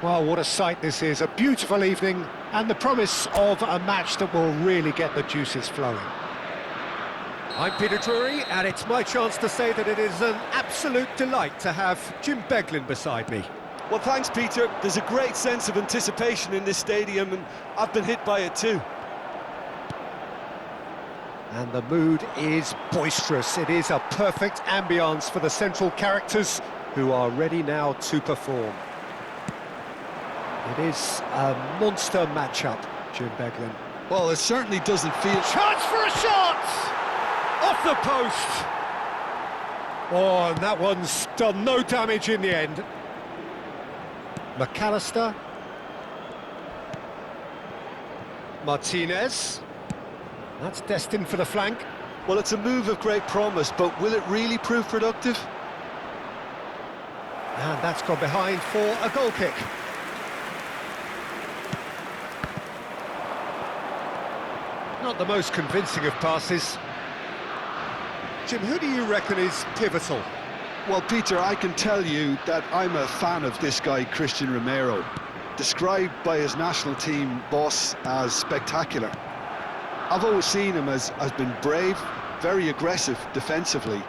Well, what a sight this is. A beautiful evening and the promise of a match that will really get the juices flowing. I'm Peter Drury, and it's my chance to say that it is an absolute delight to have Jim Beglin beside me. Well, thanks, Peter. There's a great sense of anticipation in this stadium, and I've been hit by it too. And the mood is boisterous. It is a perfect ambience for the central characters who are ready now to perform. It is a monster matchup, Jim Beglin. Well, it certainly doesn't feel... Chance for a shot! Off the post! Oh, and that one's done no damage in the end. McAllister. Martinez. That's destined for the flank. Well, it's a move of great promise, but will it really prove productive? And that's gone behind for a goal kick. Not the most convincing of passes. Jim, who do you reckon is pivotal? Well, Peter, I can tell you that I'm a fan of this guy, Christian Romero, described by his national team boss as spectacular. I've always seen him as been brave, very aggressive defensively,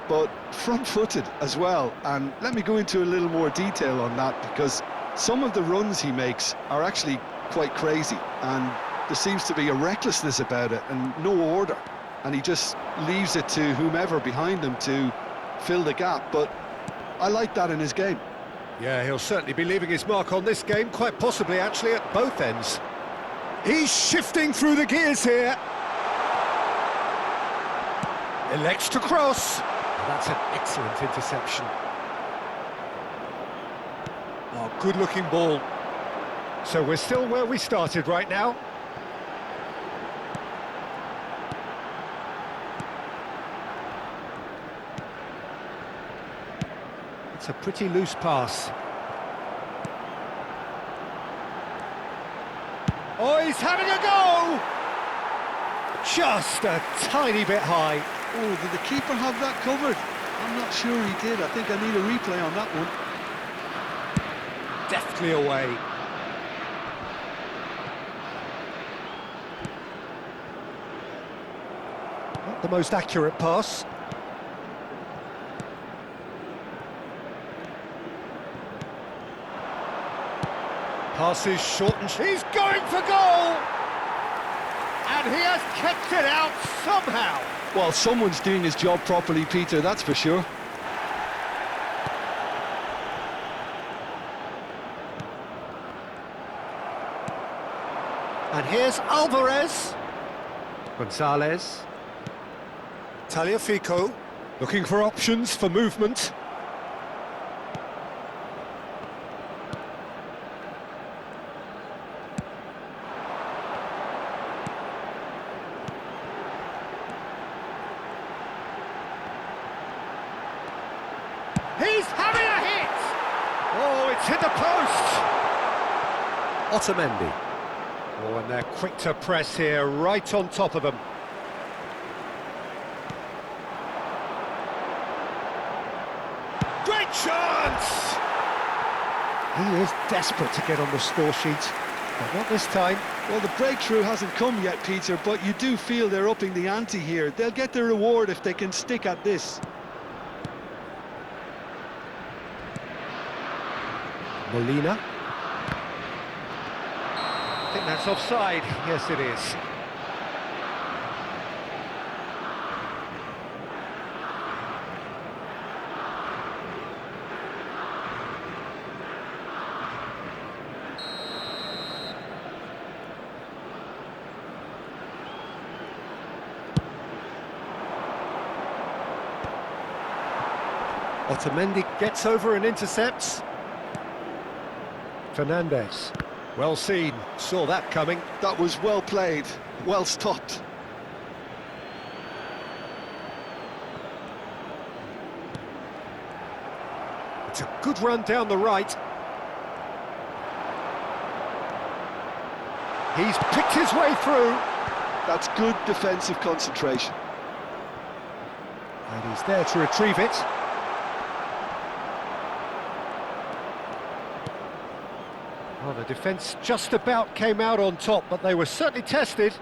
but front-footed as well. And let me go into a little more detail on that, because some of the runs he makes are actually quite crazy, and there seems to be a recklessness about it and no order, and he just leaves it to whomever behind him to fill the gap. But I like that in his game. Yeah, he'll certainly be leaving his mark on this game, quite possibly actually at both ends. He's shifting through the gears here. Elects to cross. That's an excellent interception. Oh, good-looking ball. So we're still where we started right now. It's a pretty loose pass. Oh, he's having a go! Just a tiny bit high. Oh, did the keeper have that covered? I'm not sure he did. I think I need a replay on that one. Deftly away. Not the most accurate pass. Passes short and he's going for goal! And he has kept it out somehow. Well, someone's doing his job properly, Peter, that's for sure. And here's Alvarez. Gonzalez. Tagliafico, looking for options for movement. He's having a hit! Oh, it's hit the post! Otamendi. Oh, and they're quick to press here, right on top of them. Great chance! He is desperate to get on the score sheet, but not this time. Well, the breakthrough hasn't come yet, Peter, but you do feel they're upping the ante here. They'll get their reward if they can stick at this. Molina. I think that's offside. Yes, it is. Otamendi gets over and intercepts. Fernandez. Well seen, saw that coming. That was well played, well stopped. It's a good run down the right. He's picked his way through. That's good defensive concentration. And he's there to retrieve it. the defence just about came out on top, but they were certainly tested.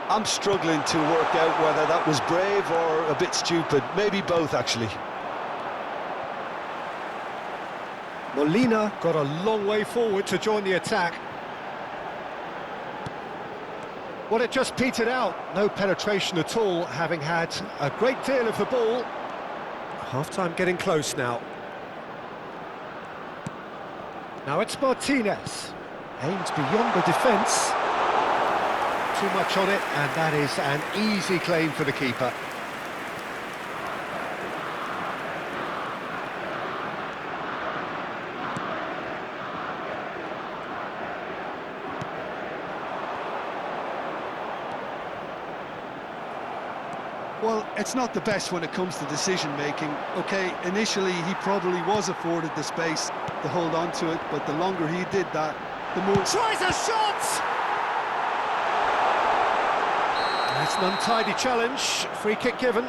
I'm struggling to work out whether that was brave or a bit stupid. Maybe both, actually. Molina got a long way forward to join the attack. Well, it just petered out. No penetration at all, having had a great deal of the ball. Half-time getting close now. Now it's Martinez. Aims beyond the defence. Too much on it, and that is an easy claim for the keeper. Well, it's not the best when it comes to decision-making. OK, initially he probably was afforded the space to hold on to it, but the longer he did that, the more... Tries a shot! That's an untidy challenge, free kick given.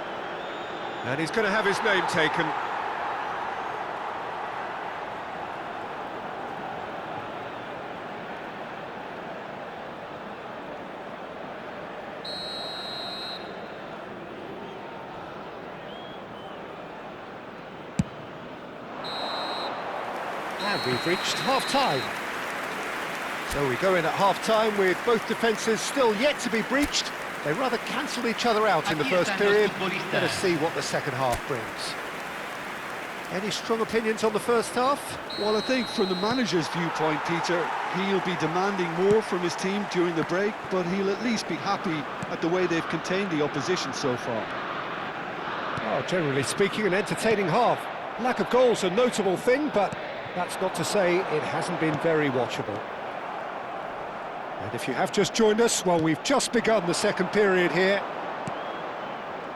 And he's going to have his name taken. And we've reached half-time. So we go in at half-time with both defences still yet to be breached. They rather cancelled each other out in the first period. Let us see what the second half brings. Any strong opinions on the first half? Well, I think from the manager's viewpoint, Peter, he'll be demanding more from his team during the break, but he'll at least be happy at the way they've contained the opposition so far. Oh, generally speaking, an entertaining half. Lack of goals a notable thing, but that's not to say it hasn't been very watchable. And if you have just joined us, well, we've just begun the second period here.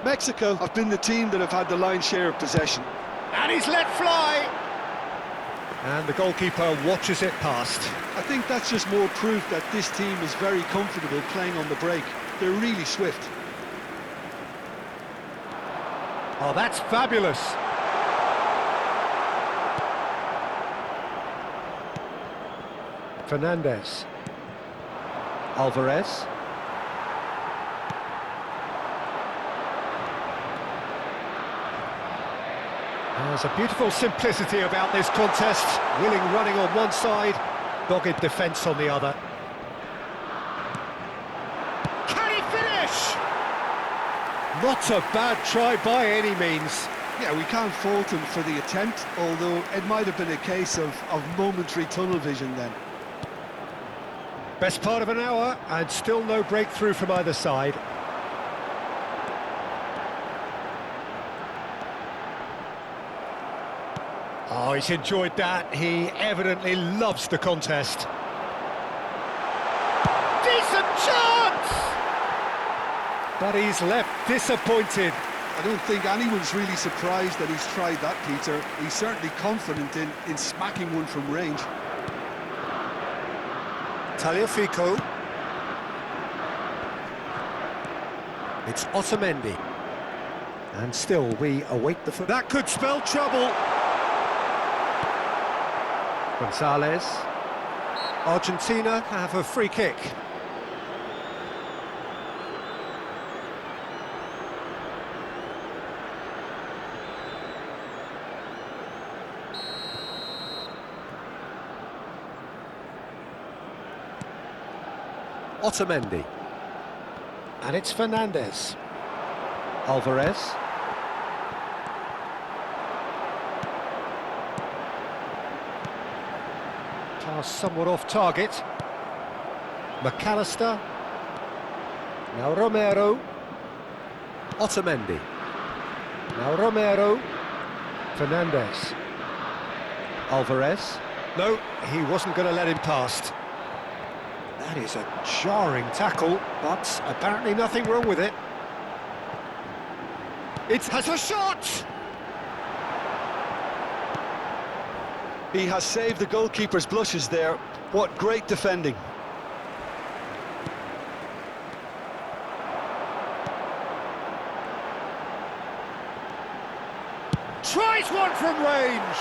Mexico have been the team that have had the lion's share of possession. And he's let fly! And the goalkeeper watches it past. I think that's just more proof that this team is very comfortable playing on the break. They're really swift. Oh, that's fabulous! Fernandez. Alvarez. There's a beautiful simplicity about this contest. Willing running on one side, dogged defence on the other. Can he finish? Not a bad try by any means. Yeah, we can't fault him for the attempt, although it might have been a case of momentary tunnel vision then. Best part of an hour, and still no breakthrough from either side. Oh, he's enjoyed that. He evidently loves the contest. Decent chance! But he's left disappointed. I don't think anyone's really surprised that he's tried that, Peter. He's certainly confident in smacking one from range. Tagliafico. It's Otamendi. And still we await the... That could spell trouble. Gonzalez. Argentina have a free kick. Otamendi. And it's Fernandez. Alvarez. Pass somewhat off target. McAllister. Now Romero. Otamendi. Now Romero. Fernandez. Alvarez. No, he wasn't going to let him past. That is a jarring tackle, but apparently nothing wrong with it. It has a shot! He has saved the goalkeeper's blushes there. What great defending. Tries one from range!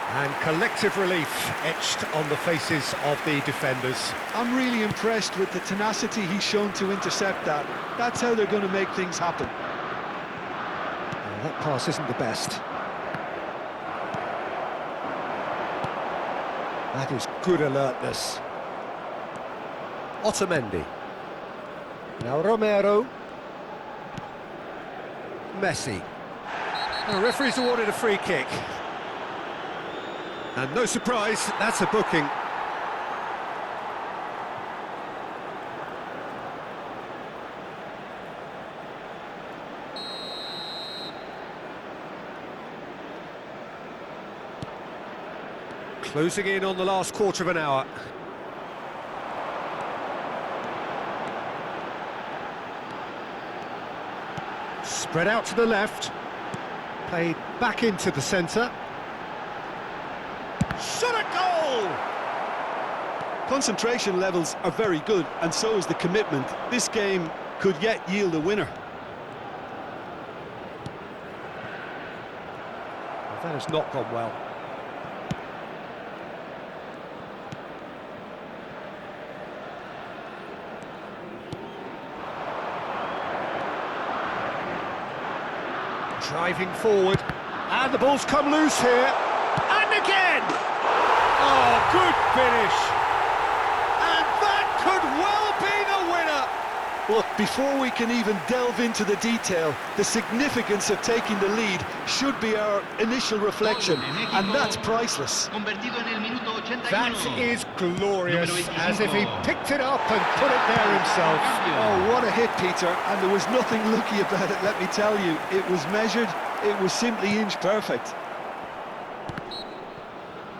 And collective relief etched on the faces of the defenders. I'm really impressed with the tenacity he's shown to intercept that. That's how they're going to make things happen. Well, that pass isn't the best. That is good alertness. Otamendi. Now Romero. Messi. The referee's awarded a free kick. And no surprise, that's a booking. Closing in on the last quarter of an hour. Spread out to the left. Played back into the centre. Shot at goal! Concentration levels are very good, and so is the commitment. This game could yet yield a winner. Well, that has not gone well. Driving forward, and the ball's come loose here, and again! Oh, good finish! And that could well be the winner! Look, before we can even delve into the detail, the significance of taking the lead should be our initial reflection, and that's priceless. That is glorious, as if he picked it up and put it there himself. Oh, what a hit, Peter, and there was nothing lucky about it, let me tell you. It was measured, it was simply inch perfect.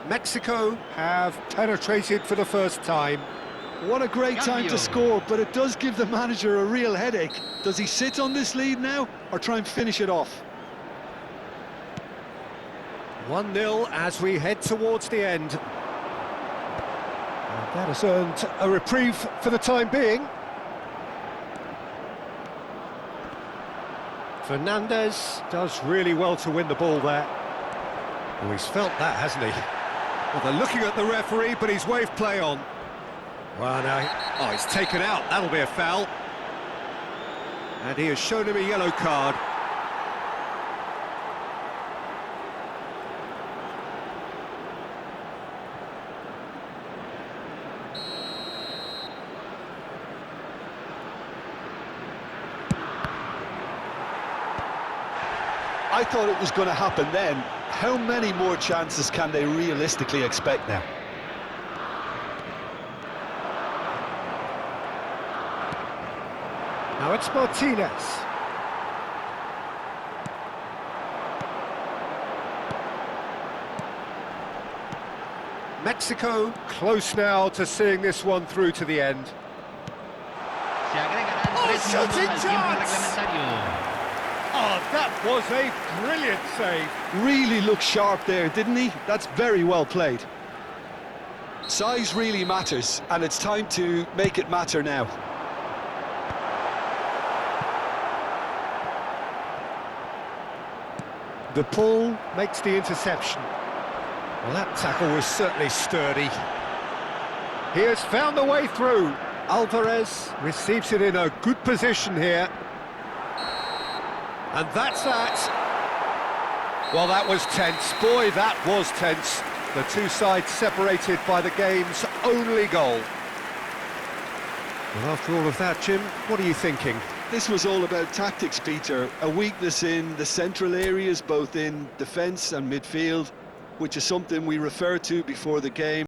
Mexico have penetrated for the first time. What a great time to score, but it does give the manager a real headache. Does he sit on this lead now, or try and finish it off? 1-0 as we head towards the end. And that has earned a reprieve for the time being. Fernandez does really well to win the ball there. Oh, he's felt that, hasn't he? Well, they're looking at the referee, but he's waved play on. Well, now, oh, he's taken out. That'll be a foul. And he has shown him a yellow card. I thought it was going to happen then. How many more chances can they realistically expect now? Now it's Martinez. Mexico close now to seeing this one through to the end. Oh, shooting chance! Oh, that was a brilliant save. Really looked sharp there, didn't he? That's very well played. Size really matters, and it's time to make it matter now. The pull makes the interception. Well, that tackle was certainly sturdy. He has found the way through. Alvarez receives it in a good position here. And that's that. Well, that was tense. Boy, that was tense. The two sides separated by the game's only goal. Well, after all of that, Jim, what are you thinking? This was all about tactics, Peter. A weakness in the central areas, both in defence and midfield, which is something we referred to before the game.